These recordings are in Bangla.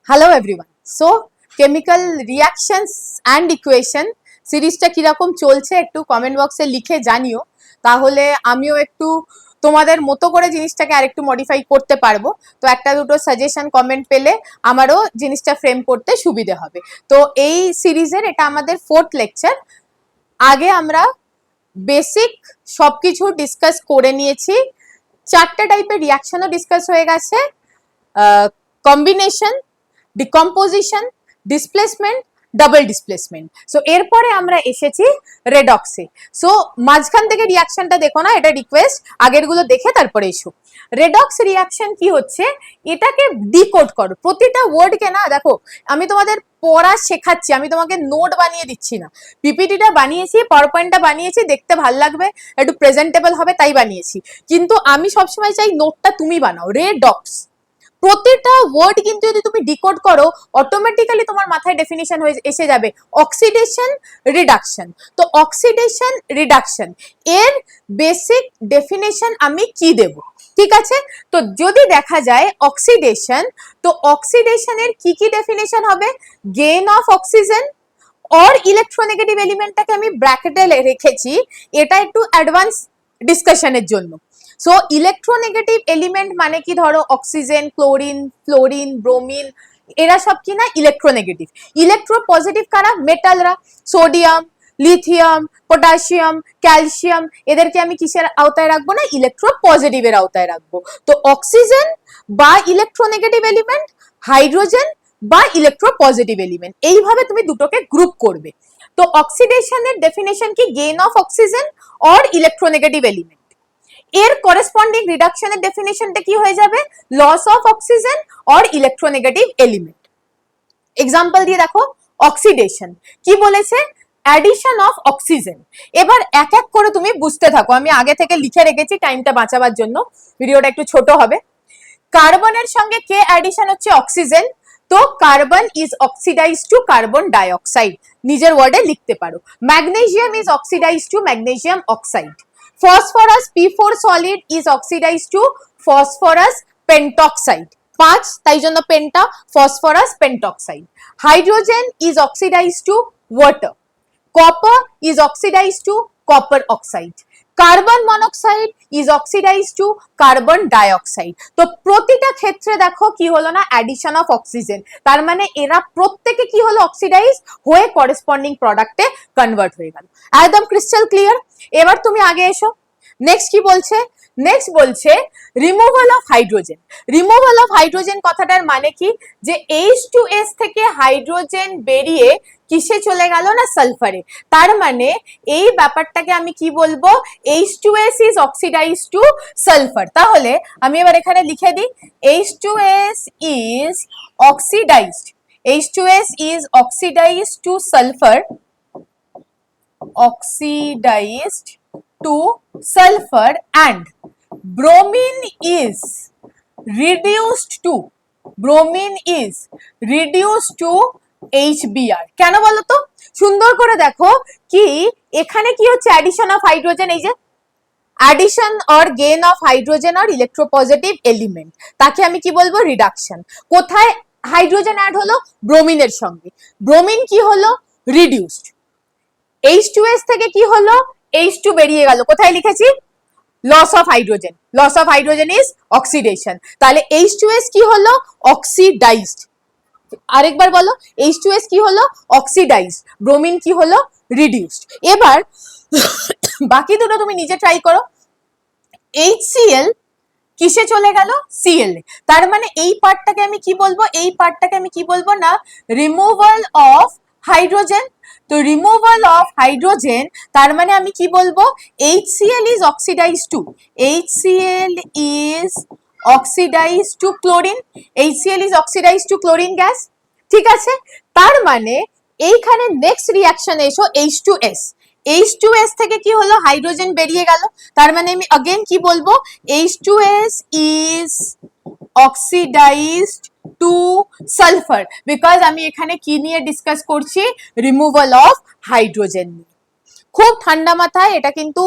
Hello everyone. So chemical reactions and equation সিরিজটা কিরকম চলছে একটু কমেন্ট বক্সে লিখে জানিও, তাহলে আমিও একটু তোমাদের মতো করে জিনিসটাকে আরেকটু মডিফাই করতে পারবো। তো একটা দুটো সাজেশন কমেন্ট পেলে আমারও জিনিসটা ফ্রেম করতে সুবিধে হবে। তো এই সিরিজের এটা আমাদের 4th লেকচার। আগে আমরা বেসিক সবকিছু ডিসকাস করে নিয়েছি, 4টে টাইপের রিয়াকশনও ডিসকাস হয়ে গেছে, combination, decomposition, displacement, double displacement. So এরপরে আমরা এসেছি রেডক্সে। সো মাঝখান থেকে রিয়াকশনটা দেখো না, এটা রিকোয়েস্ট, আগেরগুলো দেখে তারপরে এসো। রেডক্স রিয়াকশন কি হচ্ছে, এটাকে ডিকোড করো। প্রতিটা ওয়ার্ডকে না, দেখো আমি তোমাদের পড়া শেখাচ্ছি, আমি তোমাকে নোট বানিয়ে দিচ্ছি না। পিপিটিটা বানিয়েছি, পাওয়ার পয়েন্টটা বানিয়েছি, দেখতে ভাল লাগবে, একটু প্রেজেন্টেবল হবে তাই বানিয়েছি, কিন্তু আমি সবসময় চাই নোটটা তুমি বানাও। রেডক্স প্রতিটা ওয়ার্ড কিন্তু যদি তুমি ডিকোড করো অটোমেটিক্যালি তোমার মাথায় ডেফিনিশন হয়ে এসে যাবে। অক্সিডেশন রিডাকশন, তো অক্সিডেশন রিডাকশন এর বেসিক ডেফিনেশন আমি কি দেব, ঠিক আছে? তো যদি দেখা যায় অক্সিডেশন, তো অক্সিডেশনের কি কি ডেফিনেশন হবে? Gain of oxygen or electronegative এলিমেন্টটাকে আমি ব্র্যাকেটে রেখেছি, এটা একটু অ্যাডভান্স ডিসকাশনের জন্য। সো ইলেকট্রোনেগেটিভ এলিমেন্ট মানে কি, ধরো অক্সিজেন, ক্লোরিন, ফ্লোরিন, ব্রোমিন, এরা সব কি না ইলেকট্রোনেগেটিভ। ইলেকট্রো পজিটিভ কারা? মেটালরা, সোডিয়াম, লিথিয়াম, পটাশিয়াম, ক্যালসিয়াম, এদেরকে আমি কিসের আওতায় রাখবো? না ইলেকট্রো পজিটিভের আওতায় রাখবো। তো অক্সিজেন বা ইলেকট্রোনেগেটিভ এলিমেন্ট, হাইড্রোজেন বা ইলেকট্রো পজিটিভ এলিমেন্ট, এইভাবে তুমি দুটোকে গ্রুপ করবে। তো অক্সিডেশনের ডেফিনেশন কি? Gain of oxygen or electronegative element. এর করেসপন্ডিং রিডাকশনের ডেফিনেশনটা কি হয়ে যাবে? Loss of oxygen or electronegative element. Example দিয়ে দেখো, অক্সিডেশন কি বলেছে? Addition of oxygen. এবার এক এক করে তুমি বুঝতে থাকো, আমি আগে থেকে লিখে রেখেছি টাইমটা বাঁচাবার জন্য, ভিডিওটা একটু ছোট হবে। কার্বনের সঙ্গে কে অ্যাডিশন হচ্ছে? অক্সিজেন। তো carbon is oxidise to carbon dioxide, নিজের ওয়ার্ডে লিখতে পারো। Magnesium is oxidise to magnesium oxide. Phosphorus P4 solid is oxidise to phosphorus pentoxide, 5 তাই জন্য penta, phosphorus pentoxide. Hydrogen is oxidise to water. Copper is oxidized to copper oxide. Carbon monoxide is oxidise to carbon dioxide. তো প্রতিটা ক্ষেত্রে দেখো কি হলো না, অ্যাডিশন অফ অক্সিজেন, তার মানে এরা প্রত্যেকে কি হলো? অক্সিডাইজ হয়ে করেসপন্ডিং প্রোডাক্টে কনভার্ট হয়ে গেল। একদম ক্রিস্টাল ক্লিয়ার। এবার তুমি আগে এসো, নেক্সট কি বলছে? নেক্সট বলছে removal of hydrogen. Removal of hydrogen কথাটার মানে কি? যে H2S থেকে হাইড্রোজেন বেরিয়ে কিসে চলে গেল? না সালফারে। তার মানে এই ব্যাপারটাকে আমি কি বলবো? H2S is oxidized to sulfur। তাহলে আমি এবার এখানে লিখে দিই, H2S is oxidized, H2S is oxidized to sulfur, oxidized to sulfur, and bromine is reduced to, bromine is reduced to HBr। কেন বলো তো? সুন্দর করে দেখো কি এখানে কি হচ্ছে? অ্যাডিশন অফ হাইড্রোজেন, এই যে addition or gain of hydrogen or electropositive element, তাকে আমি কি বলবো? রিডাকশন। কোথায় হাইড্রোজেন অ্যাড হলো? ব্রোমিনের সঙ্গে। ব্রোমিন কি হলো? রিডিউসড। H2S থেকে কি হলো? H2 বেরিয়ে গেল, কোথায় লিখেছি? Loss of hydrogen. Loss of hydrogen is oxidation. তাহলে H2S কি হলো? অক্সিডাইজড। আরেকবার বলো, H2S কি হলো? অক্সিডাইজড। ব্রোমিন কি হলো? রিডিউসড। এবার বাকি দুটো তুমি নিজে ট্রাই করো। HCl কিসে চলে গেল? Cl এ। তার মানে এই পার্টটাকে আমি কি বলবো? এই পার্টটাকে আমি কি বলবো? না রিমুভাল অফ হাইড্রোজেন। তো রিমুভাল অফ হাইড্রোজেন, তার মানে আমি কি বলবো? HCl is oxidized to, HCl is oxidized to chlorine, HCl is oxidized to chlorine gas, ঠিক আছে? তার মানে এইখানে নেক্সট রিঅ্যাকশন এসো, H2S। H2S থেকে কি হলো? হাইড্রোজেন বেরিয়ে গেল, তার মানে আমি अगेन কি বলবো? H2S is oxidized to sulfur, because আমি এখানে কি নিয়ে ডিসকাস করছি? রিমুভাল অফ হাইড্রোজেন নিয়ে। খুব ঠান্ডা মাথায়, এটা কিন্তু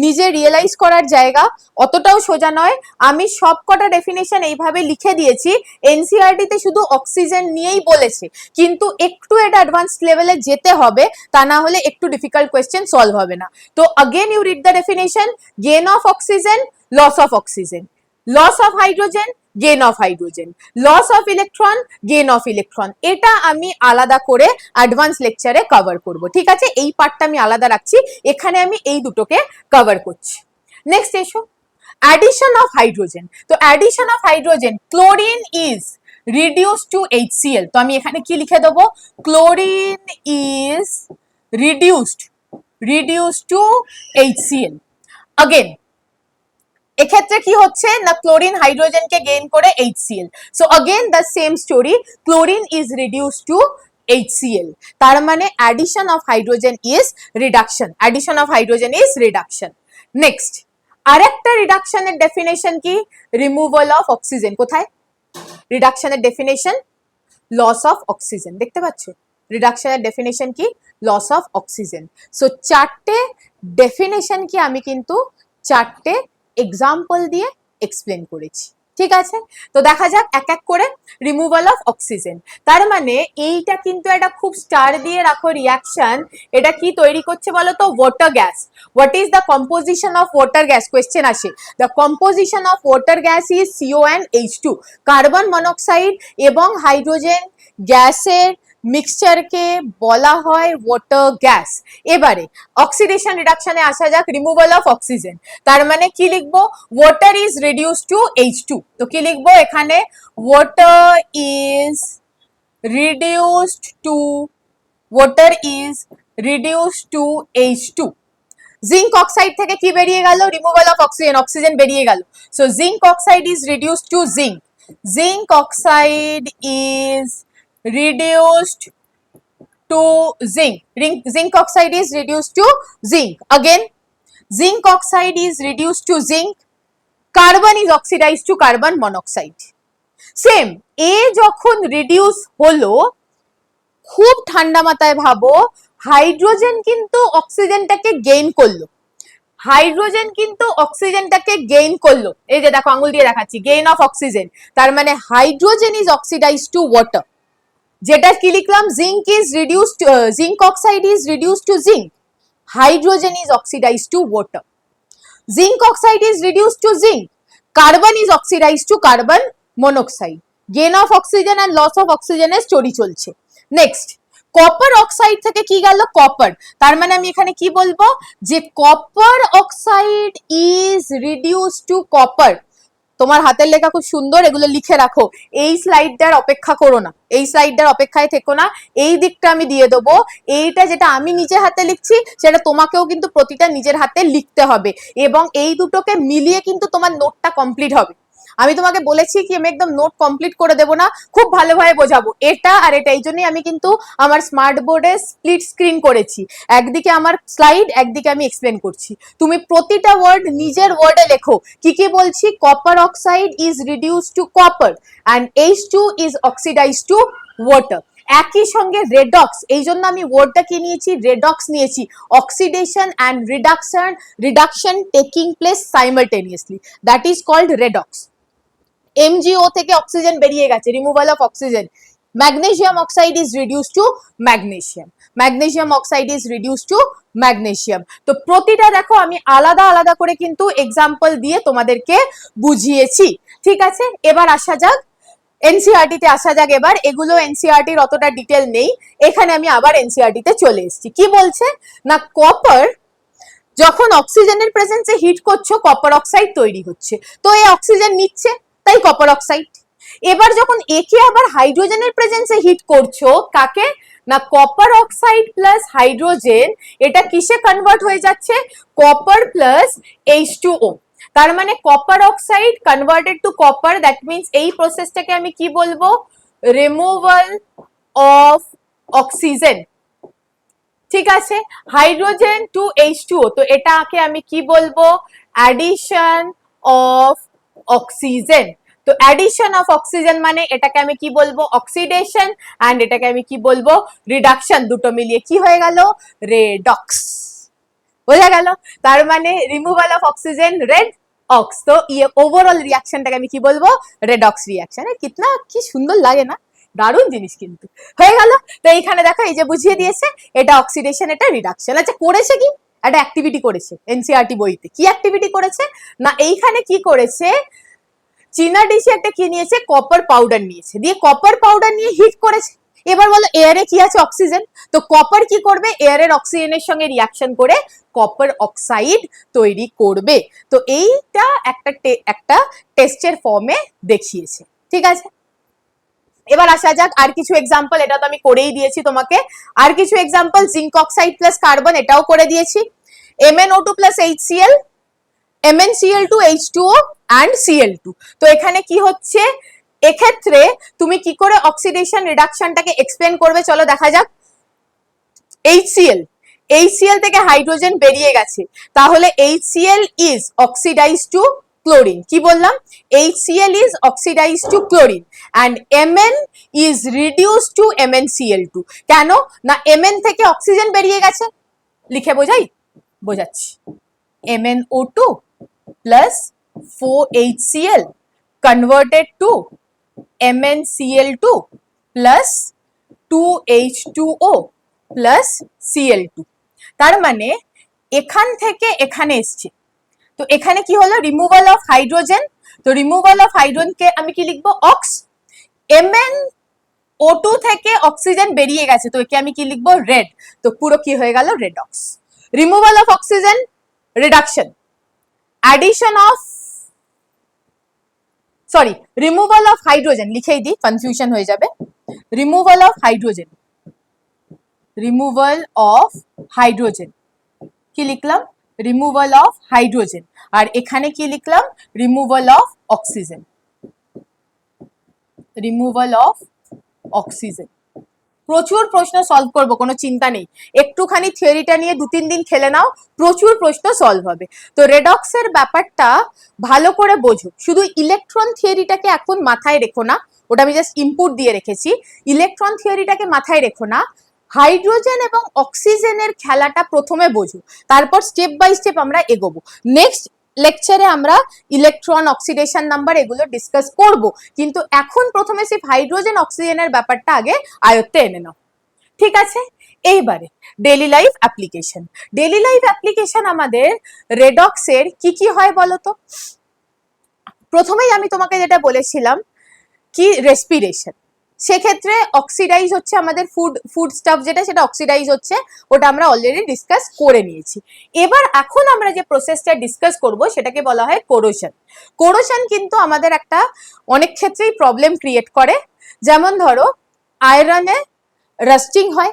নিজে রিয়েলাইজ করার জায়গা, অতটাও সোজা নয়। আমি সবকটা ডেফিনেশন এইভাবে লিখে দিয়েছি, এনসিইআরটি তে শুধু অক্সিজেন নিয়েই বলেছে, কিন্তু একটু এটা অ্যাডভান্স লেভেলে যেতে হবে, তা না হলে একটু ডিফিকাল্ট কোয়েশ্চেন সলভ হবে না। তো again you read the definition, gain of oxygen, loss of oxygen, loss of hydrogen, gain of hydrogen, loss of electron, gain of electron. এটা আমি আলাদা করে অ্যাডভান্স লেকচারে কভার করব, ঠিক আছে? এই পার্টটা আমি আলাদা রাখছি, এখানে আমি এই দুটোকে কভার করছি। নেক্সট এসো, addition of hydrogen। তো addition of hydrogen, chlorine is reduced to HCl। তো আমি এখানে কি লিখে দেবো, chlorine is reduced to HCl। again এক্ষেত্রে কি হচ্ছে না, ক্লোরিন হাইড্রোজেনকে গেইন করে HCl। So again the same story, chlorine is reduced to HCl, তার মানে addition of hydrogen is reduction, addition of hydrogen is reduction. Next আরেকটা রিডাকশনের ডেফিনেশন কি, রিমুভাল অফ অক্সিজেন। কোথায় রিডাকশনের ডেফিনেশন, লস অফ অক্সিজেন, দেখতে পাচ্ছ রিডাকশনের ডেফিনেশন কি, লস অফ অক্সিজেন। সো চারটে ডেফিনেশন কি আমি কিন্তু চারটে এক্সাম্পল দিয়ে এক্সপ্লেন করেছি, ঠিক আছে? তো দেখা যাক এক এক করে। রিমুভাল অফ অক্সিজেন, তার মানে এইটা কিন্তু একটা খুব স্টার দিয়ে রাখো রিয়াকশন, এটা কি তৈরি করছে বলো তো, water gas. What is the composition of water gas, question আসে। The composition of water gas is CO&H2, carbon monoxide এবং হাইড্রোজেন গ্যাসের মিক্সচারকে বলা হয় ওয়াটার গ্যাস। এবারে অক্সিডেশন রিডাকশনে আসা যাক, রিমুভাল অফ অক্সিজেন, তার মানে কি লিখবো, water is reduced to H2। তো কি লিখবো এখানে, water is reduced to H2। Zinc oxide থেকে কি বেরিয়ে গেল, রিমুভাল অফ অক্সিজেন, অক্সিজেন বেরিয়ে গেল। So zinc oxide is reduced to zinc, zinc oxide is reduced to zinc, zinc oxide is reduced to zinc। again zinc oxide is reduced to zinc, carbon is oxidized to carbon monoxide। Same এ যখন রিডিউস হলো, খুব ঠান্ডা মাথায় ভাবো, হাইড্রোজেন কিন্তু অক্সিজেনটাকে গেইন করলো, হাইড্রোজেন কিন্তু অক্সিজেনটাকে গেইন করলো, এই যে দেখো আঙ্গুল দিয়ে দেখাচ্ছি, গেইন অফ অক্সিজেন, তার মানে hydrogen is oxidised to water. যেটা কি লিখলাম, zinc is reduced, zinc oxide is reduced to zinc, hydrogen is oxidised to water. Zinc oxide is reduced to zinc, carbon is oxidised to carbon monoxide. Gain of oxygen and loss of অক্সিজেনের স্টোরি চলছে। নেক্সট কপার অক্সাইড থেকে কি গেল, কপার, তার মানে আমি এখানে কি বলবো, যে copper oxide is reduced to copper. তোমার হাতের লেখা খুব সুন্দর, এগুলো লিখে রাখো, এই স্লাইডটার অপেক্ষা করো না, এই স্লাইডটার অপেক্ষায় থেকো না, এই দিকটা আমি দিয়ে দেবো। এইটা যেটা আমি নিজে হাতে লিখছি, সেটা তোমাকেও কিন্তু প্রতিটা নিজের হাতে লিখতে হবে, এবং এই দুটোকে মিলিয়ে কিন্তু তোমার নোটটা কমপ্লিট হবে। আমি তোমাকে বলেছি কি আমি একদম নোট কমপ্লিট করে দেবো না, খুব ভালোভাবে বোঝাবো এটা আর এটা। এই জন্যই আমি কিন্তু আমার স্মার্ট বোর্ডে স্প্লিট স্ক্রিন করেছি, একদিকে আমার স্লাইড, একদিকে আমি এক্সপ্লেন করছি। তুমি প্রতিটা ওয়ার্ড নিজের ওয়ার্ডে লেখো, কি কি বলছি, copper oxide is reduced to copper and H2 is oxidised to water. একই সঙ্গে রেডক্স, এই জন্য আমি ওয়ার্ডটা কি নিয়েছি, রেডক্স নিয়েছি, oxidation and reduction taking place simultaneously, that is called redox. MgO থেকে অক্সিজেন বেরিয়ে গেছে, removal of oxygen. Magnesium oxide is reduced to magnesium, magnesium oxide is reduced to magnesium. তো প্রতিটা দেখো আমি আলাদা আলাদা করে কিন্তু এক্সাম্পল দিয়ে তোমাদেরকে বুঝিয়েছি, ঠিক আছে? এবার আসা যাক এনসিইআরটি তে, আসা যাক এবার। এগুলো এনসিইআরটির অতটা ডিটেল নেই, এখানে আমি আবার এনসিইআরটি তে চলে এসেছি। কি বলছে না, কপার যখন অক্সিজেনের প্রেজেন্সে হিট করছো, কপার অক্সাইড তৈরি হচ্ছে, তো এই অক্সিজেন নিচ্ছে, তাই কপার অক্সাইড। এবার যখন একে আবার হাইড্রোজেনের প্রেজেন্সে হিট করছো, কাকে না, কপার অক্সাইড প্লাস হাইড্রোজেন, এটা কিসে কনভার্ট হয়ে যাচ্ছে, কপার প্লাস H2O। তার মানে copper oxide converted to copper, that means এই প্রসেসটাকে আমি কি বলবো, রিমুভাল অফ অক্সিজেন, ঠিক আছে? হাইড্রোজেন টু H2O, তো এটাকে আমি কি বলবো, অ্যাডিশন অফ অক্সিজেন। তো অ্যাডিশন অফ অক্সিজেন মানে এটাকে আমি কি বলবো, অক্সিডেশন, এন্ড এটাকে আমি কি বলবো, রিডাকশন। দুটো মিলিয়ে কি হয়ে গেল, রেডক্স। বোঝা গেল? তার মানে removal of oxygen redox. তো ওভারঅল রিয়াকশনটাকে আমি কি বলবো? Redox reaction. কিতনা কি সুন্দর লাগে না? দারুণ জিনিস কিন্তু। হয়ে গেল। তো এইখানে দেখো এই যে বুঝিয়ে দিয়েছে, এটা অক্সিডেশন, এটা রিডাকশন। আচ্ছা করেছে কি? একটা অ্যাক্টিভিটি করেছে এনসিইআরটি বইতে। কি অ্যাক্টিভিটি করেছে না, এইখানে কি করেছে, চীনা ডিশে একটা কি নিয়েছে, কপার পাউডার নিয়েছে, দিয়ে কপার পাউডার নিয়ে হিট করেছে। এবার বলো এয়ারে কি আছে? অক্সিজেন। তো কপার কি করবে? এয়ারের অক্সিজেনের সঙ্গে রিয়াকশন করে কপার অক্সাইড তৈরি করবে। তো এইটা একটা টেস্টের ফর্মে দেখিয়েছে। ঠিক আছে, এবার আসা যাক আর কিছু এক্সাম্পল। এটা তো আমি করেই দিয়েছি তোমাকে। আর কিছু example, zinc oxide plus carbon, এটাও করে দিয়েছি। MnO2 plus HCl, MnCl2 H2O and Cl2। তো এখানে কি হচ্ছে, এক্ষেত্রে তুমি কি করে অক্সিডেশন রিডাকশনটাকে এক্সপ্লেন করবে চলো দেখা যাক। HCl থেকে হাইড্রোজেন বেরিয়ে গেছে, তাহলে HCl is oxidized to chlorine। কি বললাম? HCl is oxidized to chlorine and Mn is reduced to MnCl2। কেন না, Mn থেকে অক্সিজেন বেরিয়ে গেছে। লিখে বোঝাই? বোঝাচ্ছি। MnO2 plus 4HCl converted to MnCl2 plus 2H2O plus Cl2। তার মানে এখান থেকে এখানে এসছে, তো এখানে কি হলো, রিমুভাল অফ হাইড্রোজেন। তো রিমুভাল অফ হাইড্রোজেনকে আমি কি লিখবো? অক্স। MnO2 থেকে অক্সিজেন বেরিয়ে গেছে, তো একে আমি কি লিখবো? রেড। তো পুরো কি হয়ে গেল? Redox. Removal of oxygen reduction, addition of removal of hydrogen, লিখেই দিই কনফিউশন হয়ে যাবে। Removal of hydrogen, removal of hydrogen কি লিখলাম? Removal of hydrogen. আর এখানে কি লিখলাম? Removal of oxygen, removal of oxygen. প্রচুর প্রশ্ন সলভ করব, কোনো চিন্তা নেই। একটুখানি থিওরিটা নিয়ে 2-3 দিন খেলে নাও, প্রচুর প্রশ্ন সলভ হবে। তো রেডক্সের ব্যাপারটা ভালো করে বোঝো। শুধু ইলেকট্রন থিওরিটাকে এখন মাথায় রেখো না, ওটা আমি জাস্ট ইনপুট দিয়ে রেখেছি। ইলেকট্রন থিওরিটাকে মাথায় রেখো না, হাইড্রোজেন এবং অক্সিজেনের খেলাটা প্রথমে বোঝো, তারপর স্টেপ বাই স্টেপ আমরা এগোবো। নেক্সট লেকচারে আমরা ইলেকট্রন, অক্সিডেশন নাম্বার এগুলো ডিসকাস করব, কিন্তু এখন প্রথমে সির্ফ হাইড্রোজেন অক্সিজেনের ব্যাপারটা আগে আয়ত্তে এনে নাও। ঠিক আছে, এইবারে daily life application. Daily life application আমাদের রেডক্সের কি কি হয় বলো তো? প্রথমেই আমি তোমাকে যেটা বলেছিলাম কি, রেসপিরেশন। সেক্ষেত্রে অক্সিডাইজ হচ্ছে আমাদের ফুড স্টাফ যেটা, সেটা অক্সিডাইজ হচ্ছে, ওটা আমরা অলরেডি ডিসকাস করে নিয়েছি। এবার এখন আমরা যে প্রসেসটা ডিসকাস করব সেটাকে বলা হয় কোরোশন। কোরোশন কিন্তু আমাদের একটা অনেক ক্ষেত্রেই প্রবলেম ক্রিয়েট করে। যেমন ধরো আয়রনে রাস্টিং হয়,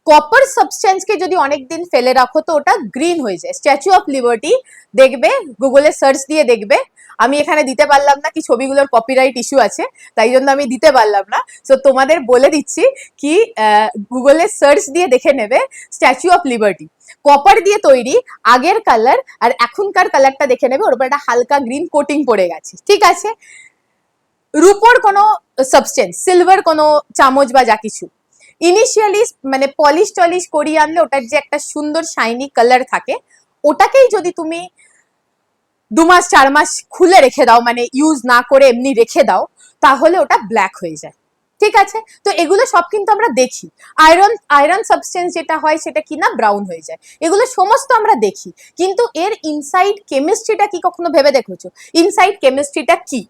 কপার সাবস্টেন্সকে যদি অনেকদিন ফেলে রাখো তো ওটা গ্রিন হয়ে যায়। স্ট্যাচু অফ লিবার্টি দেখবে, গুগলে সার্চ দিয়ে দেখবে। আমি এখানে দিতে পারলাম না, কি ছবিগুলোর কপিরাইট ইস্যু আছে, তাই জন্য আমি দিতে পারলাম না। সো তোমাদের বলে দিচ্ছি কি, গুগলে সার্চ দিয়ে দেখে নেবে স্ট্যাচু অফ লিবার্টি, কপার দিয়ে তৈরি, আগের কালার আর এখনকার কালারটা দেখে নেবে, ওর উপর একটা হালকা গ্রিন কোটিং পড়ে গেছে। ঠিক আছে, রূপোর কোনো সাবস্টেন্স, সিলভার কোনো চামচ বা যা কিছু, ইনিশিয়ালি মানে পলিশ টলিশ করিয়ে আনলে ওটার যে একটা সুন্দর শাইনি কালার থাকে, ওটাকেই যদি তুমি 2 মাস 4 মাস খুলে রেখে দাও, মানে ইউজ না করে এমনি রেখে দাও, তাহলে ওটা ব্ল্যাক হয়ে যায়। ঠিক আছে, তো এগুলো সব কিন্তু আমরা দেখি। আয়রন সাবস্টেন্স যেটা হয় সেটা কি না, ব্রাউন হয়ে যায়। এগুলো সমস্ত আমরা দেখি, কিন্তু এর ইনসাইড কেমিস্ট্রিটা কি কখনো ভেবে দেখেছো? ইনসাইড কেমিস্ট্রিটা কি?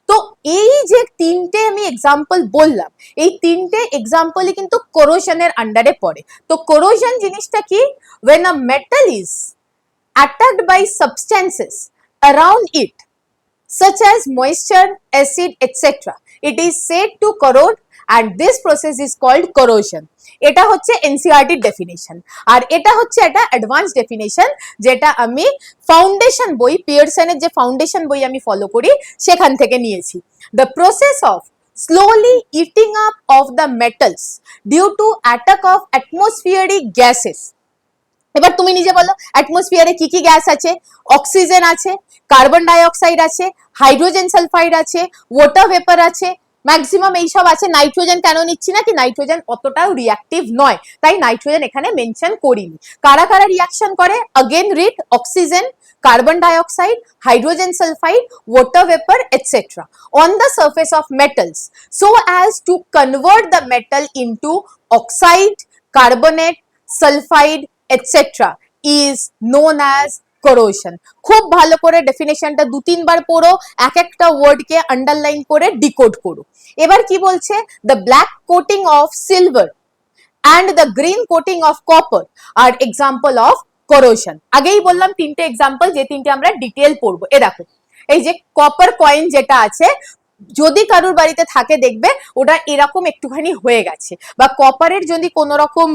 তো এই যে 3টে আমি এক্সাম্পল বললাম, এই 3টে এক্সাম্পলই কিন্তু কোরোশনের আন্ডারে পড়ে। তো কোরোশন জিনিসটা কি? when a metal is attacked by substances around it such as moisture, acid, etc. It is said to corrode and this process is called corrosion. এটা হচ্ছে এনসিইআরটি ডেফিনেশন, আর এটা হচ্ছে একটা অ্যাডভান্স ডেফিনেশন যেটা আমি ফাউন্ডেশন বই, পিয়ারসনের যে ফাউন্ডেশন বই আমি ফলো করি সেখান থেকে নিয়েছি। The process of slowly eating up of the metals due to attack of atmospheric gases। এবার তুমি নিজে বলো, অ্যাটমসফিয়ারে কি কি গ্যাস আছে? অক্সিজেন আছে, কার্বন ডাই অক্সাইড আছে, হাইড্রোজেন সালফাইড আছে, ওয়াটার ভেপার আছে, ম্যাক্সিমাম এইসব আছে। নাইট্রোজেন কেন নিচ্ছি না, কি নাইট্রোজেন অতটাও রিঅ্যাক্টিভ নয়, তাই নাইট্রোজেন এখানে মেনশন করিনি। কারা কারা রিয়াকশন করে, again read oxygen, carbon dioxide, hydrogen sulfide, water vapor, etc. on the surface of metals so as to convert the metal into oxide, carbonate, sulfide, etc. is known as corrosion. খুব ভালো করে ডেফিনেশনটা 2-3 বার পড়ো, এক একটা ওয়ার্ডকে আন্ডারলাইন করে ডিকোড করো। এবার কি বলছে, the black coating of silver and the green coating of copper are example of corrosion. আগেই বললাম তিনটে এক্সাম্পল, যে তিনটে আমরা ডিটেল পড়বো। এ দেখো, এই যে কপার কয়েন যেটা আছে, যদি কারোর বাড়িতে থাকে দেখবে ওটা এরকম একটুখানি হয়ে গেছে, বা কপারের যদি কোনো রকম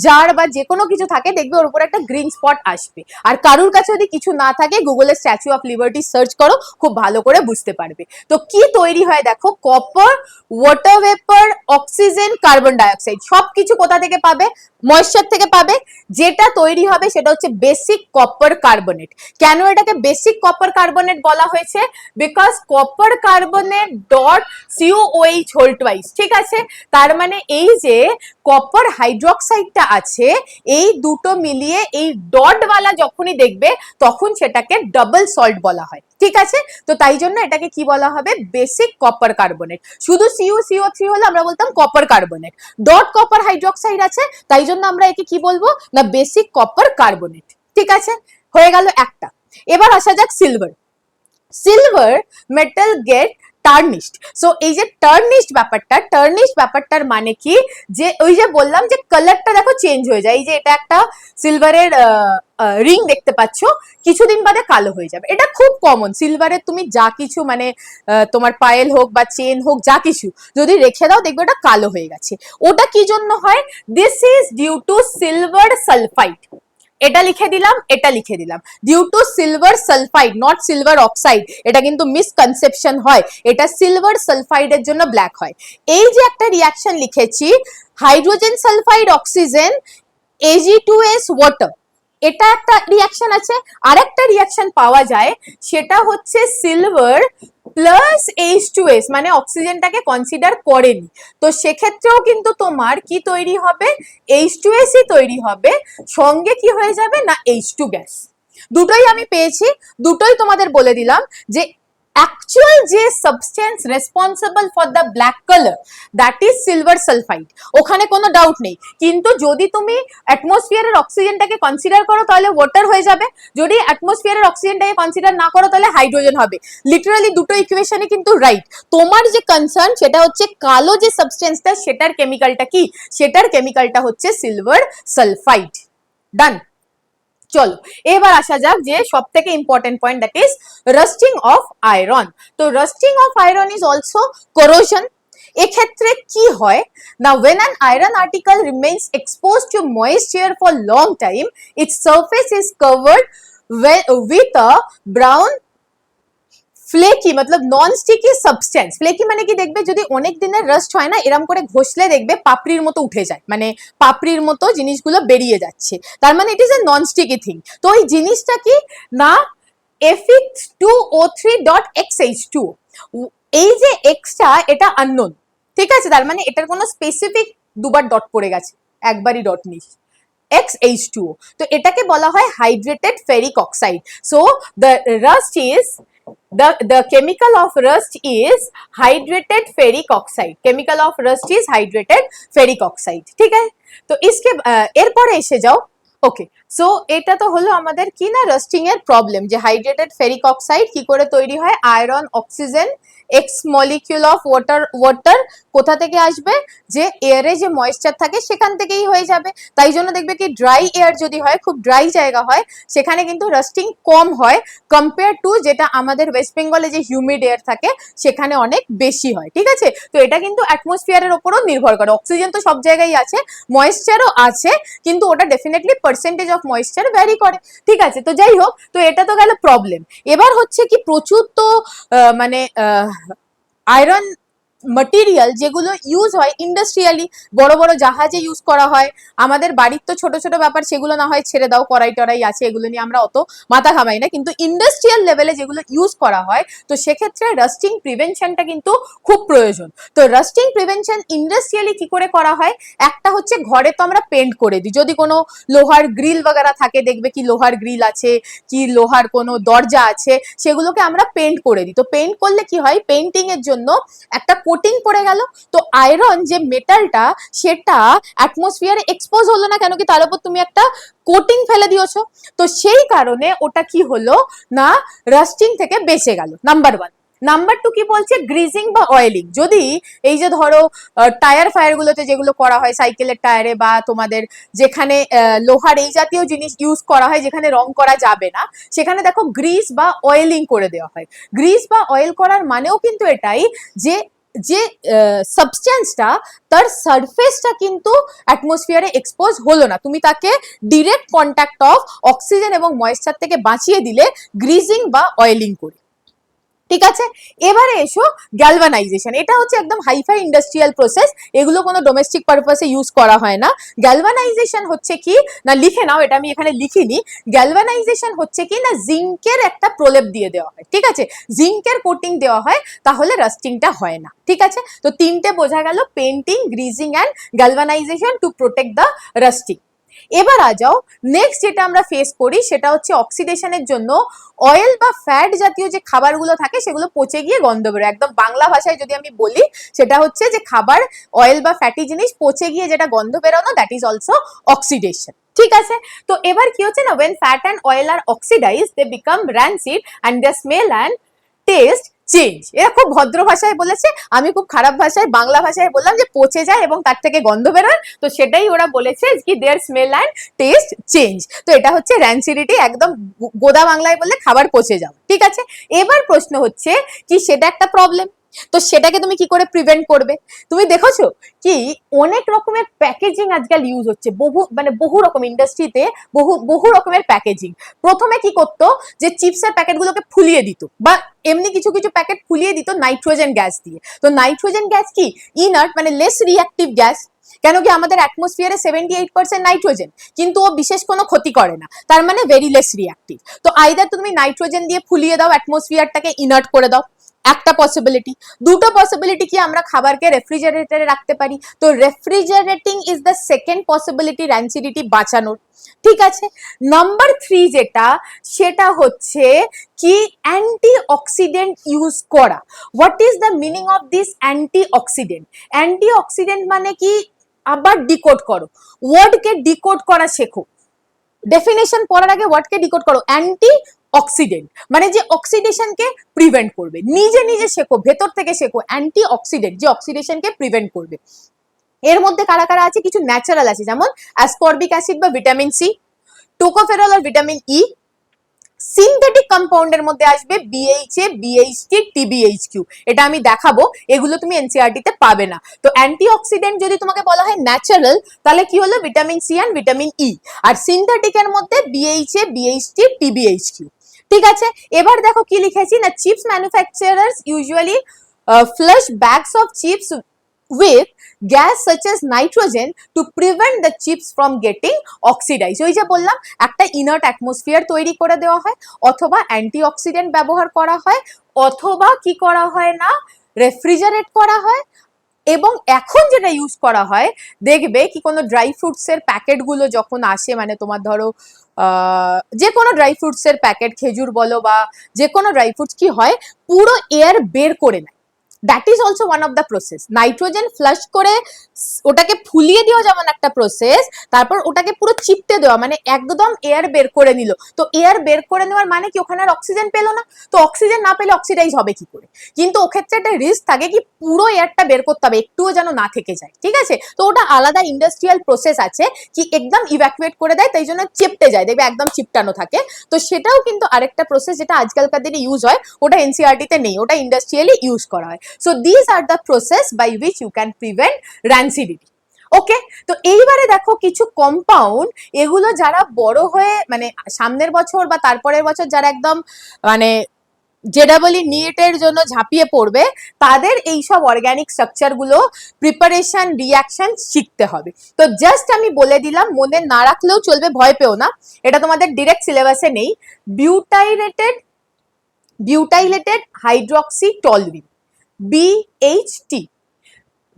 জার বা যে কোনো কিছু থাকে দেখবে ওর উপর একটা গ্রিন স্পট আসবে। আর কারোর কাছে যদি কিছু না থাকে গুগলে স্ট্যাচু অফ লিবার্টি সার্চ করো, খুব ভালো করে বুঝতে পারবে। তো কি তৈরি হয় দেখো, copper, water vapour, oxygen, carbon dioxide, সবকিছু কোথা থেকে পাবে, ময়েশ্চার থেকে পাবে। যেটা তৈরি হবে সেটা হচ্ছে বেসিক কপার কার্বনেট। কেন এটাকে বেসিক কপার কার্বনেট বলা হয়েছে, because copper carbonate dot CuOH whole twice, ঠিক আছে। তার মানে এই যে কপার হাইড্রোক্সাইডটা আছে, এই দুটো মিলিয়ে এই ডটওয়ালা যখনই দেখবে তখন সেটাকে ডাবল সল্ট বলা হয়, ঠিক আছে। তো তাই জন্য এটাকে কি বলা হবে, বেসিক কপার কার্বনেট। শুধু CuCO3 হলে আমরা বলতাম copper carbonate, dot copper hydroxide আছে তাই জন্য আমরা একে কি বলবো না, বেসিক কপার কার্বনেট, ঠিক আছে। হয়ে গেল একটা। এবার আসা যাক silver. Silver metal get tarnished. So এই যে টার্নিশড ব্যাপারটার মানে কি, যে ওই যে বললাম যে কালারটা দেখো চেঞ্জ হয়ে যায়। এই যে এটা একটা সিলভারের রিং দেখতে পাচ্ছ, কিছুদিন বাদে কালো হয়ে যাবে। এটা খুব কমন সিলভারের, তুমি যা কিছু মানে তোমার পায়েল হোক বা চেন হোক যা কিছু যদি রেখে দাও দেখবে ওটা কালো হয়ে গেছে। ওটা কি জন্য হয়, this is due to silver sulphide. এটা লিখে দিলাম, এটা লিখে দিলাম, due to silver sulphide, not silver oxide. এটা কিন্তু মিসকনসেপশন হয়, এটা সিলভার সালফাইডের জন্য ব্ল্যাক হয়। এই যে একটা রিয়াকশন লিখেছি, hydrogen sulphide oxygen, Ag2S water, এটা একটা রিয়াকশন আছে। আরেকটা রিয়াকশন পাওয়া যায়, সেটা হচ্ছে সিলভার প্লাস H2S, মানে অক্সিজেনটাকে কনসিডার করেনি। তো সেক্ষেত্রেও কিন্তু তোমার কি তৈরি হবে, H2S ই তৈরি হবে, সঙ্গে কি হয়ে যাবে না H2 গ্যাস। দুটোই আমি পেয়েছি, দুটোই তোমাদের বলে দিলাম যে অ্যাকচুয়াল যে substance responsible for the black colour that is silver sulphide, ওখানে কোনো ডাউট নেই। কিন্তু যদি তুমি অ্যাটমসফিয়ারের অক্সিজেনটাকে কনসিডার করো তাহলে ওয়াটার হয়ে যাবে, যদি অ্যাটমসফিয়ারের অক্সিজেনটাকে কনসিডার না করো তাহলে হাইড্রোজেন হবে। লিটারালি দুটো ইকুয়েশনই কিন্তু রাইট। তোমার যে কনসার্ন সেটা হচ্ছে কালো যে সাবস্টেন্সটা সেটার কেমিক্যালটা কি, সেটার কেমিক্যালটা হচ্ছে সিলভার সালফাইড। ডান। চলো এবার আসা যাক যে সব থেকে important point, that is rusting of iron. তো rusting of iron is also corrosion। এক্ষেত্রে কি হয় না, when an iron article remains exposed to moisture for long time, its surface is covered with a brown flaky Matlab non sticky substance. Flaky মানে কি, দেখবে যদি অনেক দিনের রাস্ট হয় না, এরম করে ঘষলে দেখবে পাপড়ির মতো উঠে যায়, মানে পাপড়ির মতো জিনিসগুলো বেরিয়ে যাচ্ছে, তার মানে it is a non sticky thing. তো এই জিনিসটা কি না, Fe2O3.XH2, এই যে এক্সটা এটা আননোন, ঠিক আছে। তার মানে এটার কোনো স্পেসিফিক, দুবার ডট পড়ে গেছে, একবারই ডট নিস, XH2O। তো এটাকে বলা হয় hydrated ferric oxide. So the rust is the chemical of rust is hydrated ferric oxide, chemical of rust is hydrated ferric oxide, ঠিক আছে। তো इसके এরপরে এসে যাও, ওকে। সো এটা তো হলো আমাদের কি না, রাস্টিং এর প্রবলেম, যে হাইড্রেটেড ফেরিক অক্সাইড কি করে তৈরি হয়, iron, oxygen, x molecule of water কোথা থেকে আসবে, যে এয়ারে যে ময়েশ্চার থাকে সেখান থেকেই হয়ে যাবে। তাই জন্য দেখবে কি ড্রাই এয়ার যদি হয়, খুব ড্রাই জায়গা হয়, সেখানে কিন্তু রাস্টিং কম হয় কম্পেয়ার টু যেটা আমাদের ওয়েস্ট বেঙ্গলে যে হিউমিড এয়ার থাকে সেখানে অনেক বেশি হয়, ঠিক আছে। তো এটা কিন্তু অ্যাটমসফিয়ারের উপরও নির্ভর করে, অক্সিজেন তো সব জায়গায় আছে, ময়েশ্চারও আছে, কিন্তু ওটা definitely percentage of moisture vary করে, ঠিক আছে। তো যাই হোক, তো এটা তো গেল প্রবলেম। এবার হচ্ছে কি, প্রচুর তো মানে আয়রন ম্যাটেরিয়াল যেগুলো ইউজ হয় ইন্ডাস্ট্রিয়ালি, বড় বড় জাহাজে ইউজ করা হয়। আমাদের বাড়ির তো ছোট ছোট ব্যাপার, সেগুলো না হয় ছেড়ে দাও, কড়াই টড়াই আছে, এগুলো নিয়ে আমরা অত মাথা ঘামাই না, কিন্তু ইন্ডাস্ট্রিয়াল লেভেলে যেগুলো ইউজ করা হয়, তো সেক্ষেত্রে রাস্টিং প্রিভেনশনটা কিন্তু খুব প্রয়োজন। তো রাস্টিং প্রিভেনশন ইন্ডাস্ট্রিয়ালি কি করে করা হয়? একটা হচ্ছে ঘরে তো আমরা পেন্ট করে দিই, যদি কোনো লোহার গ্রিল বাগারা থাকে, দেখবে কি লোহার গ্রিল আছে, কি লোহার কোনো দরজা আছে, সেগুলোকে আমরা পেন্ট করে দিই। তো পেন্ট করলে কি হয়, পেন্টিং এর জন্য একটা কোটিং পড়ে গেল, তো আয়রন যে মেটালটা সেটা অ্যাটমসফিয়ারে এক্সপোজ হলো না, কেন কি তার উপর তুমি একটা কোটিং ফেলে দিয়েছো। তো সেই কারণে ওটা কি হলো না, রাস্টিং থেকে বেঁচে গেল, নাম্বার 1। নাম্বার 2 কি বলছে, গ্রিজিং বা অয়েলিং। যদি এই যে ধরো টায়ার ফায়ার গুলোতে যেগুলো করা হয়, সাইকেলের টায়ারে বা তোমাদের যেখানে লোহার এই জাতীয় জিনিস ইউজ করা হয়, যেখানে রং করা যাবে না, সেখানে দেখো গ্রিস বা অয়েলিং করে দেওয়া হয়। গ্রিস বা অয়েল করার মানেও কিন্তু এটাই যে যে সাবস্টেন্সটা, তার সারফেসটা কিন্তু অ্যাটমসফিয়ারে এক্সপোজ হলো না, তুমি তাকে ডিরেক্ট কন্ট্যাক্ট অফ অক্সিজেন এবং ময়েশ্চার থেকে বাঁচিয়ে দিলে গ্রিজিং বা অয়েলিং করে। ঠিক আছে, এবারে এসো গ্যালভানাইজেশন। এটা হচ্ছে একদম হাইফাই ইন্ডাস্ট্রিয়াল প্রসেস, এগুলো কোনো ডোমেস্টিক পারপাসে ইউজ করা হয় না। গ্যালভানাইজেশন হচ্ছে কি না, লিখে নাও, এটা আমি এখানে লিখিনি। গ্যালভানাইজেশন হচ্ছে কি না, জিঙ্কের একটা প্রলেপ দিয়ে দেওয়া হয়, ঠিক আছে, জিঙ্কের কোটিং দেওয়া হয়, তাহলে রাস্টিংটা হয় না। ঠিক আছে, তো তিনটে বোঝা গেল, painting, greasing and galvanisation to protect the lasting. এবার আ যাও, নেক্সট যেটা আমরা ফেস করি সেটা হচ্ছে অক্সিডেশনের জন্য অয়েল বা ফ্যাট জাতীয় যে খাবারগুলো থাকে সেগুলো পচে গিয়ে গন্ধ বেরোয়। একদম বাংলা ভাষায় যদি আমি বলি, সেটা হচ্ছে যে খাবার, অয়েল বা ফ্যাটি জিনিস পচে গিয়ে যেটা গন্ধ বেরোনো, দ্যাট ইজ অলসো অক্সিডেশন। ঠিক আছে, তো এবার কি হচ্ছে না, when fat and oil are oxidized they become rancid and their smell and taste change. এরা খুব ভদ্র ভাষায় বলেছে, আমি খুব খারাপ ভাষায় বাংলা ভাষায় বললাম যে পচে যায় এবং তার থেকে গন্ধ বেরোয়, তো সেটাই ওরা বলেছে কি দেয়ার স্মেল অ্যান্ড টেস্ট চেঞ্জ। তো এটা হচ্ছে র্যান্সিডিটি, একদম গোদা বাংলায় বললে খাবার পচে যাওয়া। ঠিক আছে, এবার প্রশ্ন হচ্ছে কি সেটা একটা প্রবলেম, তো সেটাকে তুমি কি করে প্রিভেন্ট করবে? তুমি দেখেছো কি অনেক রকমের প্যাকেজিং আজকাল ইউজ হচ্ছে, বহু রকম ইন্ডাস্ট্রিতে বহু বহু রকমের প্যাকেজিং। প্রথমে কি করতো, যে চিপসের প্যাকেটগুলোকে ফুলিয়ে দিত, বা এমনি কিছু কিছু প্যাকেট ফুলিয়ে দিত নাইট্রোজেন গ্যাস দিয়ে। তো নাইট্রোজেন গ্যাস কি ইনার্ট, মানে লেস রিঅ্যাক্টিভ গ্যাস, কেন কি আমাদের অ্যাটমসফিয়ারে 78% নাইট্রোজেন, কিন্তু ও বিশেষ কোনো ক্ষতি করে না, তার মানে ভেরি লেস রিঅ্যাক্টিভ। তো আইদার তুমি নাইট্রোজেন দিয়ে ফুলিয়ে দাও, অ্যাটমসফিয়ারটাকে ইনার্ট করে দাও, একটা পসিবিলিটি। দুটো পসিবিলিটি কি, আমরা খাবারকে রেফ্রিজারেটরে রাখতে পারি, তো refrigerating is the second possibility rancidity বাঁচানোর। ঠিক আছে, নাম্বার 3 যেটা, সেটা হচ্ছে কি অ্যান্টি অক্সিডেন্ট ইউজ করা। What is the meaning of this antioxidant? Antioxidant মানে কি, আবার ডিকোড করো, ওয়ার্ডকে ডিকোড করা শেখো। ডেফিনেশন পড়ার আগে ওয়ার্ডকে ডিকোড করো। অ্যান্টি অক্সিডেন্ট মানে যে অক্সিডেশনকে প্রিভেন্ট করবে, নিজে নিজে শেখো, ভেতর থেকে শেখো। অ্যান্টি অক্সিডেন্ট যে অক্সিডেশনকে প্রিভেন্ট করবে। এর মধ্যে কারা কারা আছে, কিছু ন্যাচারাল আছে, যেমন অ্যাসকর্বিক অ্যাসিড বা ভিটামিন সি, টোকোফেরল আর ভিটামিন ই। সিনথেটিক কম্পাউন্ডের মধ্যে আসবে বিএইচএ, বিএইচটি, টিবিএইচকিউ, এটা আমি দেখাবো, এগুলো তুমি এনসিইআরটি তে পাবে না। তো অ্যান্টিঅক্সিডেন্ট যদি তোমাকে বলা হয় ন্যাচারাল, তাহলে কি হলো, vitamin C and vitamin E. আর সিনথেটিকের মধ্যে বিএইচএ, বিএইচটি, টিবিএইচকিউ। ঠিক আছে, এবার দেখো কি লিখেছি না, chips manufacturers usually flush bags of chips with gas such as nitrogen to prevent the chips from getting oxidized। ওই যে বললাম, একটা ইনার্ট অ্যাটমসফিয়ার তৈরি করে দেওয়া হয়, অথবা অ্যান্টিঅক্সিডেন্ট ব্যবহার করা হয়, অথবা কি করা হয় না, রেফ্রিজারেট করা হয়। এবং এখন যেটা ইউজ করা হয়, দেখবে কি কোনো ড্রাই ফ্রুটস এর প্যাকেট গুলো যখন আসে, মানে তোমার ধরো যে কোনো ড্রাই ফ্রুটস এর প্যাকেট, খেজুর বলো বা যে কোনো ড্রাই ফ্রুটস, কি হয়, পুরো এয়ার বের করে নেয়। That is also one of the process. Nitrogen flush করে ওটাকে ফুলিয়ে দেওয়া যেমন একটা প্রসেস, তারপর ওটাকে পুরো চিপতে দেওয়া, মানে একদম এয়ার বের করে নিল। তো এয়ার বের করে নেওয়ার মানে কি, ওখানে আর অক্সিজেন পেলো না, তো অক্সিজেন না পেলে অক্সিডাইজ হবে কি করে? কিন্তু ওক্ষেত্রে একটা রিস্ক থাকে কি, পুরো এয়ারটা বের করতে হবে, একটুও যেন না থেকে যায়। ঠিক আছে, তো ওটা আলাদা ইন্ডাস্ট্রিয়াল প্রসেস আছে, কি একদম ইভ্যাকুয়েট করে দেয়, তাই জন্য চিপটে যায়, দেখবে একদম চিপটানো থাকে। তো সেটাও কিন্তু আরেকটা প্রসেস যেটা আজকালকার দিনে ইউজ হয়, ওটা এনসিইআরটি তে নেই, ওটা ইন্ডাস্ট্রিয়ালি ইউজ করা হয়। So these are the process by which you can prevent rancidity. ওকে, তো এইবারে দেখো কিছু কম্পাউন্ড, এগুলো যারা বড় হয়ে, মানে সামনের বছর বা তারপরের বছর যারা একদম মানে যেটা বলি নিটের জন্য ঝাঁপিয়ে পড়বে, তাদের এইসব অর্গানিক স্ট্রাকচার গুলো প্রিপারেশন রিয়াকশন শিখতে হবে। তো জাস্ট আমি বলে দিলাম, মনে না রাখলেও চলবে, ভয় পেও না, এটা তোমাদের ডিরেক্ট সিলেবাসে নেই। Butylated hydroxy toluene, BHT,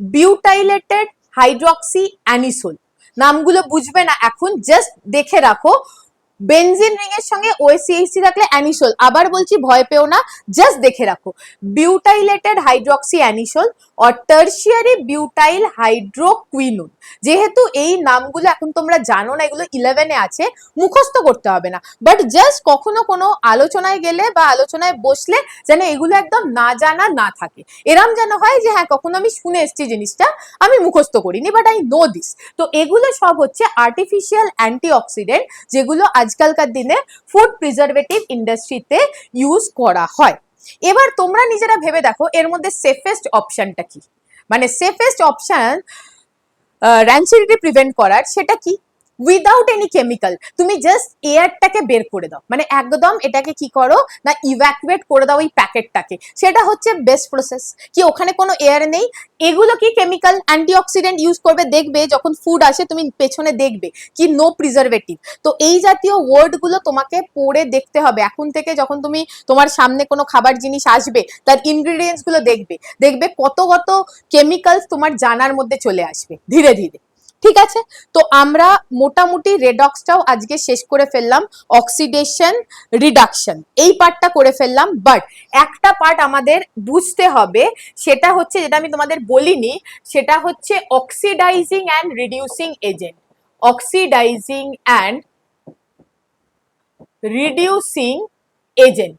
butylated hydroxy anisole. নামগুলো বুঝবে না এখন, জাস্ট দেখে রাখো। বেনজিন রিং এর সঙ্গে ওএসিএইচসি থাকলে অ্যানিসোল, আবার বলছি ভয় পেও না, জাস্ট দেখে রাখো। Butylated hydroxy anisole or tertiary butyl hydroquinone. যেহেতু এই নামগুলো এখন তোমরা জানো না, এগুলো 11-এ আছে, মুখস্থ করতে হবে না, বাট জাস্ট কখনো কোনো আলোচনায় গেলে বা আলোচনায় বসলে যেন এগুলো একদম না জানা না থাকে, এরম যেন হয় যে হ্যাঁ কখনো আমি শুনে এসেছি জিনিসটা, আমি মুখস্থ করিনি, বাট আই নো দিস। তো এগুলো সব হচ্ছে আর্টিফিশিয়াল অ্যান্টিঅক্সিডেন্ট, যেগুলো আজকালকার দিনে ফুড প্রিজারভেটিভ ইন্ডাস্ট্রিতে ইউজ করা হয়। এবার তোমরা নিজেরা ভেবে দেখো এর মধ্যে সেফেস্ট অপশনটা কি, মানে সেফেস্ট অপশন র্যানসিডিটি প্রিভেন্ট করার, সেটা কি? উইদাউট এনি কেমিক্যাল, তুমি জাস্ট এয়ারটাকে বের করে দাও, মানে একদম এটাকে কি করো না ইভ্যাকুয়েট করে দাও ওই প্যাকেটটাকে, সেটা হচ্ছে বেস্ট প্রসেস। কি ওখানে কোনো এয়ার নেই, এগুলো কি কেমিক্যাল অ্যান্টিঅক্সিডেন্ট ইউজ করবে, দেখবে যখন ফুড আসে তুমি পেছনে দেখবে কি নো প্রিজারভেটিভ। তো এই জাতীয় ওয়ার্ড গুলো তোমাকে পড়ে দেখতে হবে এখন থেকে, যখন তুমি তোমার সামনে কোনো খাবার জিনিস আসবে তার ইনগ্রিডিয়েন্টস গুলো দেখবে, দেখবে কত কত কেমিক্যালস তোমার জানার মধ্যে চলে আসবে ধীরে ধীরে। ঠিক আছে, তো আমরা মোটামুটি রেডক্সটাও আজকে শেষ করে ফেললাম, অক্সিডেশন রিডাকশন এই পার্টটা করে ফেললাম। বাট একটা পার্ট আমাদের বুঝতে হবে, সেটা হচ্ছে যেটা আমি তোমাদের বলিনি, সেটা হচ্ছে oxidising and reducing agent. Oxidising and reducing agent,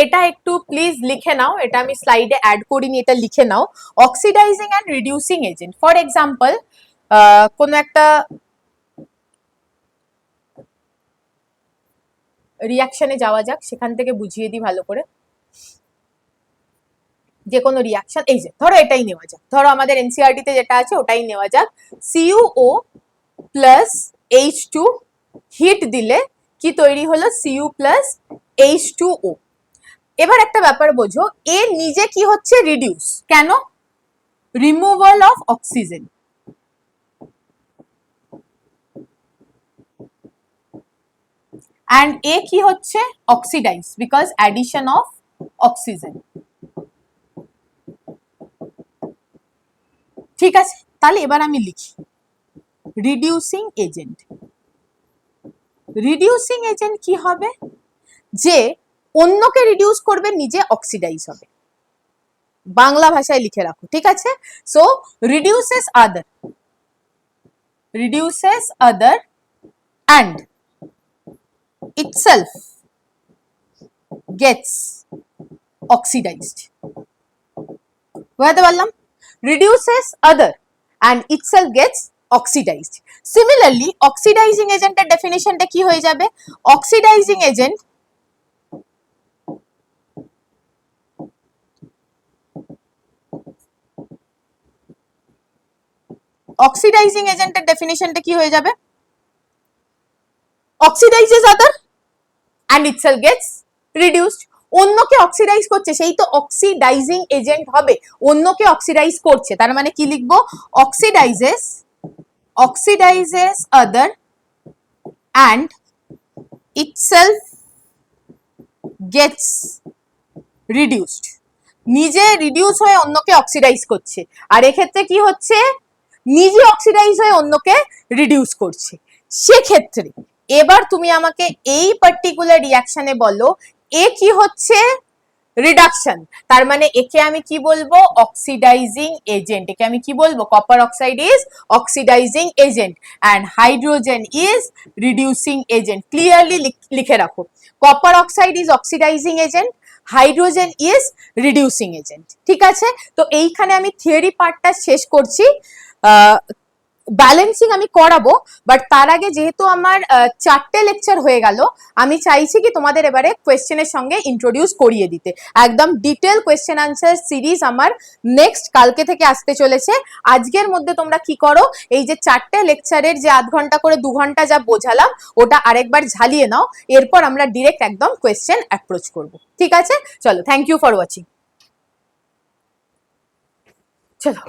এটা একটু প্লিজ লিখে নাও, এটা আমি স্লাইডে অ্যাড করিনি, এটা লিখে নাও। Oxidizing and reducing agent, for example কোন একটা রিয়াকশনে যাওয়া যাক, সেখান থেকে বুঝিয়ে দিই ভালো করে। যে কোনো রিয়াকশন, এই যে ধরো এটাই নেওয়া যাক, ধরো আমাদের এনসিআরটি তে যেটা আছে ওটাই নেওয়া যাক। CuO প্লাস H2 হিট দিলে কি তৈরি হলো? Cu plus H2O। এবার একটা ব্যাপার বোঝো, এ নিজে কি হচ্ছে? রিডিউস। কেন? Removal of oxygen. and A কি হচ্ছে? Oxidise, because addition of oxygen. ঠিক আছে, তাহলে এবার আমি লিখি রিডিউসিং এজেন্ট। রিডিউসিং এজেন্ট কি হবে? যে অন্যকে রিডিউস করবে, নিজে অক্সিডাইজ হবে, বাংলা ভাষায় লিখে রাখো। ঠিক আছে, so reduces other and itself gets oxidized. বুঝতে পারলাম? reduces other and itself gets oxidized. Similarly, oxidizing agent এর ডেফিনিশনটা কি হয়ে যাবে? oxidizing agent এর ডেফিনিশনটা কি হয়ে যাবে? oxidizes other and itself gets reduced. অন্যকে অক্সিডাইজ করছে, সেই তো অক্সিডাইজিং এজেন্ট হবে, অন্যকে অক্সিডাইজ করছে, তার মানে কি লিখবো? অক্সিডাইজেস আদার and itself gets reduced. নিজে রিডিউস হয়ে অন্যকে অক্সিডাইজ করছে, আর এক্ষেত্রে কি হচ্ছে? নিজে অক্সিডাইজ হয়ে অন্যকে রিডিউস করছে। সেক্ষেত্রে এবার তুমি আমাকে এই পার্টিকুলার রিয়াকশনে বলো এ কি হচ্ছে? রিডাকশন। তার মানে একে আমি কি বলবো? Oxidising agent. একে আমি কি বলবো? Copper oxide is oxidising agent and hydrogen is reducing agent. Clearly লিখে রাখো, copper oxide is oxidising agent, hydrogen is reducing agent. ঠিক আছে, তো এইখানে আমি থিওরি পার্টটা শেষ করছি। ব্যালেন্সিং আমি করাবো, বাট তার আগে যেহেতু আমার 4টে লেকচার হয়ে গেল, আমি চাইছি কি তোমাদের এবারে কোয়েশ্চেনের সঙ্গে ইন্ট্রোডিউস করিয়ে দিতে। একদম ডিটেল কোয়েশ্চেন আনসার সিরিজ আমার নেক্সট কালকে থেকে আসতে চলেছে। আজকের মধ্যে তোমরা কি করো, এই যে 4টে লেকচারের যে আধ ঘন্টা করে 2 ঘন্টা যা বোঝালাম ওটা আরেকবার ঝালিয়ে নাও, এরপর আমরা ডিরেক্ট একদম কোয়েশ্চেন অ্যাপ্রোচ করব। ঠিক আছে, চলো, থ্যাংক ইউ फॉर वॉचिंग। चलो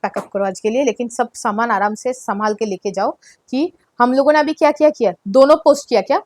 पैकअप करो आज के लिए, लेकिन सब सामान आराम से संभाल के लेके जाओ। कि हम लोगों ने अभी क्या क्या किया, दोनों पोस्ट किया क्या?